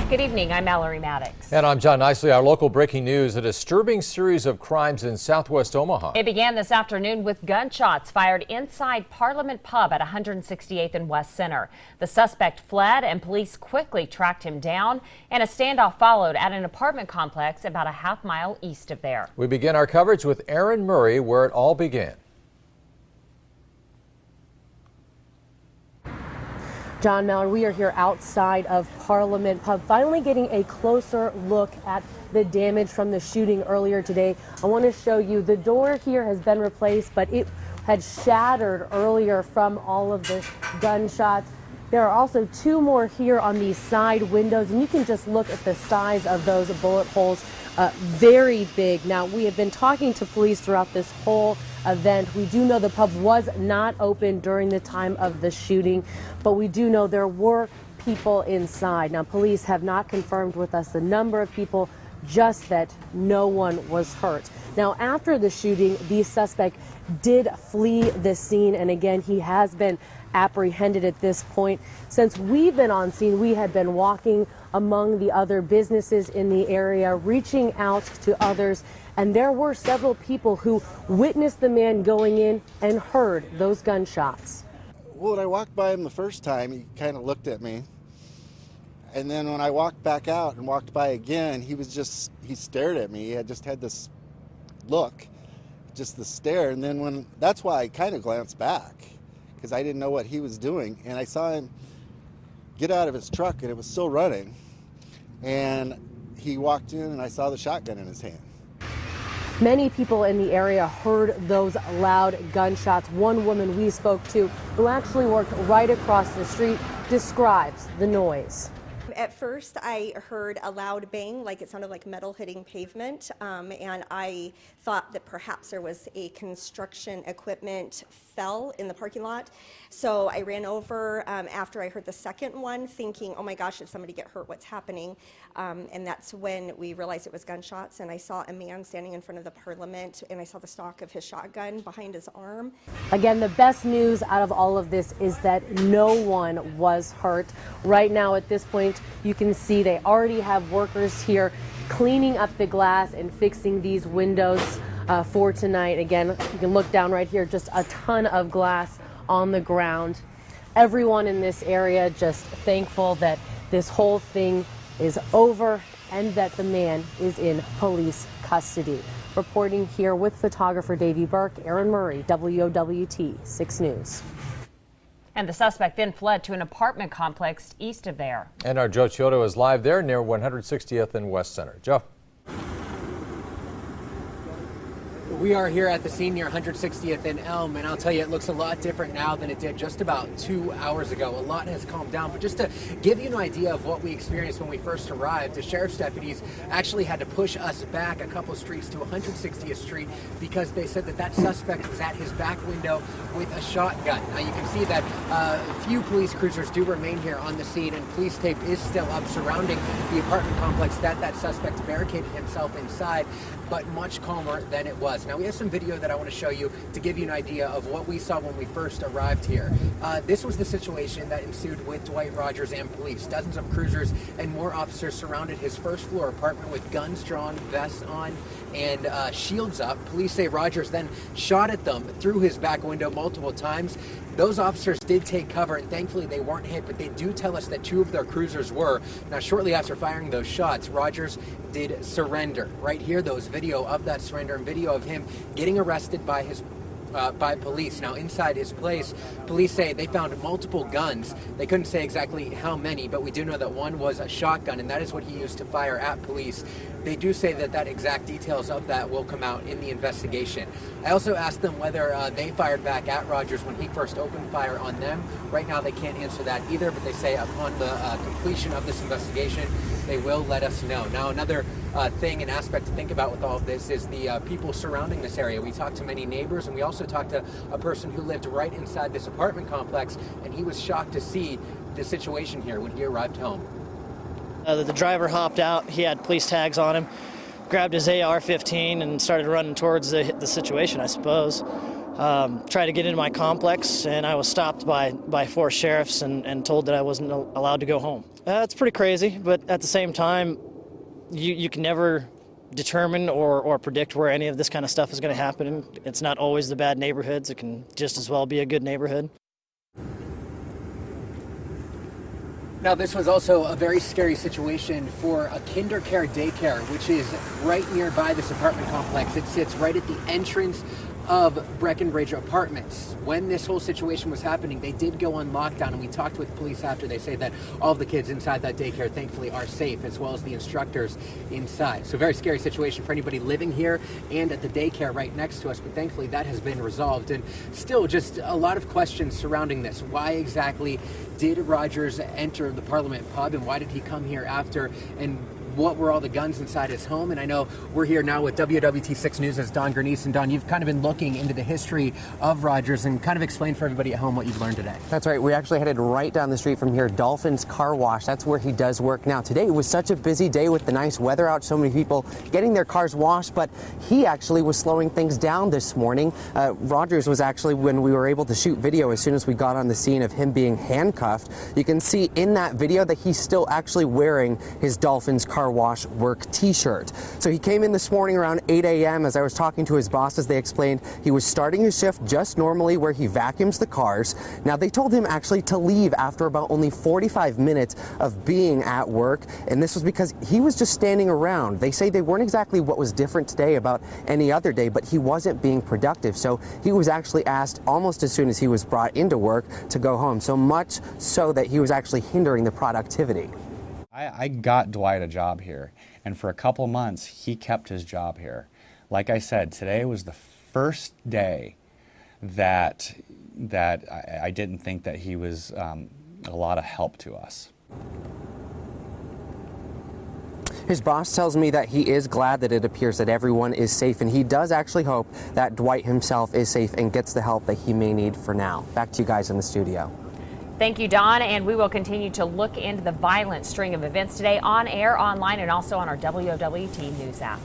Good evening, I'm Mallory Maddox. And I'm John Nicely. Our local breaking news, a disturbing series of crimes in southwest Omaha. It began this afternoon with gunshots fired inside Parliament Pub at 168th and West Center. The suspect fled and police quickly tracked him down, and a standoff followed at an apartment complex about a half-mile east of there. We begin our coverage with Aaron Murray, where it all began. John Mallard, we are here outside of Parliament Pub, finally getting a closer look at the damage from the shooting earlier today. I want to show you the door here has been replaced, but it had shattered earlier from all of the gunshots. There are also two more here on these side windows, and you can just look at the size of those bullet holes. Very big. Now, we have been talking to police throughout this whole event. We do know the pub was not open during the time of the shooting, but we do know there were people inside. Now, police have not confirmed with us the number of people, just that no one was hurt. Now, after the shooting, the suspect did flee the scene, and again, he has been apprehended at this point. Since we've been on scene, we had been walking among the other businesses in the area, reaching out to others, and there were several people who witnessed the man going in and heard those gunshots. Well, when I walked by him the first time, he kind of looked at me. And then when I walked back out and walked by again, he stared at me. He had just had this look, just the stare. And then that's why I kind of glanced back, because I didn't know what he was doing. And I saw him get out of his truck, and it was still running. And he walked in, and I saw the shotgun in his hand. Many people in the area heard those loud gunshots. One woman we spoke to, who actually worked right across the street, describes the noise. At first, I heard a loud bang, like it sounded like metal hitting pavement, and I thought that perhaps there was a construction equipment fell in the parking lot. So I ran over after I heard the second one, thinking, oh my gosh, did somebody get hurt? What's happening? And that's when we realized it was gunshots, and I saw a man standing in front of the Parliament, and I saw the stock of his shotgun behind his arm. Again, the best news out of all of this is that no one was hurt. Right now, at this point, you can see they already have workers here cleaning up the glass and fixing these windows for tonight. Again, you can look down right here, just a ton of glass on the ground. Everyone in this area just thankful that this whole thing is over and that the man is in police custody. Reporting here with photographer Davey Burke, Aaron Murray, WOWT 6 News. And the suspect then fled to an apartment complex east of there. And our Joe Chiodo is live there near 160th and West Center. Joe. We are here at the scene near 160th and Elm, and I'll tell you, it looks a lot different now than it did just about 2 hours ago. A lot has calmed down, but just to give you an idea of what we experienced when we first arrived, the sheriff's deputies actually had to push us back a couple streets to 160th Street because they said that suspect was at his back window with a shotgun. Now you can see that a few police cruisers do remain here on the scene, and police tape is still up surrounding the apartment complex that suspect barricaded himself inside, but much calmer than it was. Now we have some video that I want to show you to give you an idea of what we saw when we first arrived here. This was the situation that ensued with Dwight Rodgers and police. Dozens of cruisers and more officers surrounded his first floor apartment with guns drawn, vests on, and shields up. Police say Rodgers then shot at them through his back window multiple times. Those officers did take cover, and thankfully they weren't hit, but they do tell us that two of their cruisers were. Now, shortly after firing those shots, Rodgers did surrender. Right here, those video of that surrender and video of him getting arrested by police. Now, inside his place, police say they found multiple guns. They couldn't say exactly how many, but we do know that one was a shotgun, and that is what he used to fire at police. They do say that exact details of that will come out in the investigation. I also asked them whether they fired back at Rodgers when he first opened fire on them. Right now, they can't answer that either, but they say upon the completion of this investigation, they will let us know. Now, another thing and aspect to think about with all of this is the people surrounding this area. We talked to many neighbors, and we also talked to a person who lived right inside this apartment complex, and he was shocked to see the situation here when he arrived home. The driver hopped out. He had police tags on him, grabbed his AR-15 and started running towards the situation, I suppose. Tried to get into my complex, and I was stopped by 4 sheriffs and told that I wasn't allowed to go home. It's pretty crazy, but at the same time, you can never determine or predict where any of this kind of stuff is going to happen. It's not always the bad neighborhoods. It can just as well be a good neighborhood. Now, this was also a very scary situation for a KinderCare daycare, which is right nearby this apartment complex. It sits right at the entrance of Breckenridge Apartments. When this whole situation was happening, they did go on lockdown, and we talked with police after. They say that all of the kids inside that daycare thankfully are safe, as well as the instructors inside. So very scary situation for anybody living here and at the daycare right next to us, but thankfully that has been resolved. And still just a lot of questions surrounding this. Why exactly did Rodgers enter the Parliament pub, and why did he come here after, and what were all the guns inside his home? And I know we're here now with WWT6 News' Don Gurnice. And Don, you've kind of been looking into the history of Rodgers and kind of explain for everybody at home what you've learned today. That's right. We actually headed right down the street from here, Dolphin's Car Wash. That's where he does work now. Today was such a busy day with the nice weather out, so many people getting their cars washed, but he actually was slowing things down this morning. Rodgers was actually, when we were able to shoot video as soon as we got on the scene of him being handcuffed, you can see in that video that he's still actually wearing his Dolphin's Car Wash work t-shirt. So he came in this morning around 8 a.m. As I was talking to his bosses, they explained he was starting his shift just normally where he vacuums the cars. Now, they told him actually to leave after about only 45 minutes of being at work, and this was because he was just standing around. They say they weren't exactly what was different today about any other day, but he wasn't being productive. So he was actually asked almost as soon as he was brought into work to go home, so much so that he was actually hindering the productivity. I got Dwight a job here, and for a couple months he kept his job here. Like I said, today was the first day that I didn't think that he was a lot of help to us. His boss tells me that he is glad that it appears that everyone is safe, and he does actually hope that Dwight himself is safe and gets the help that he may need for now. Back to you guys in the studio. Thank you, Don, and we will continue to look into the violent string of events today on air, online, and also on our WWT News app.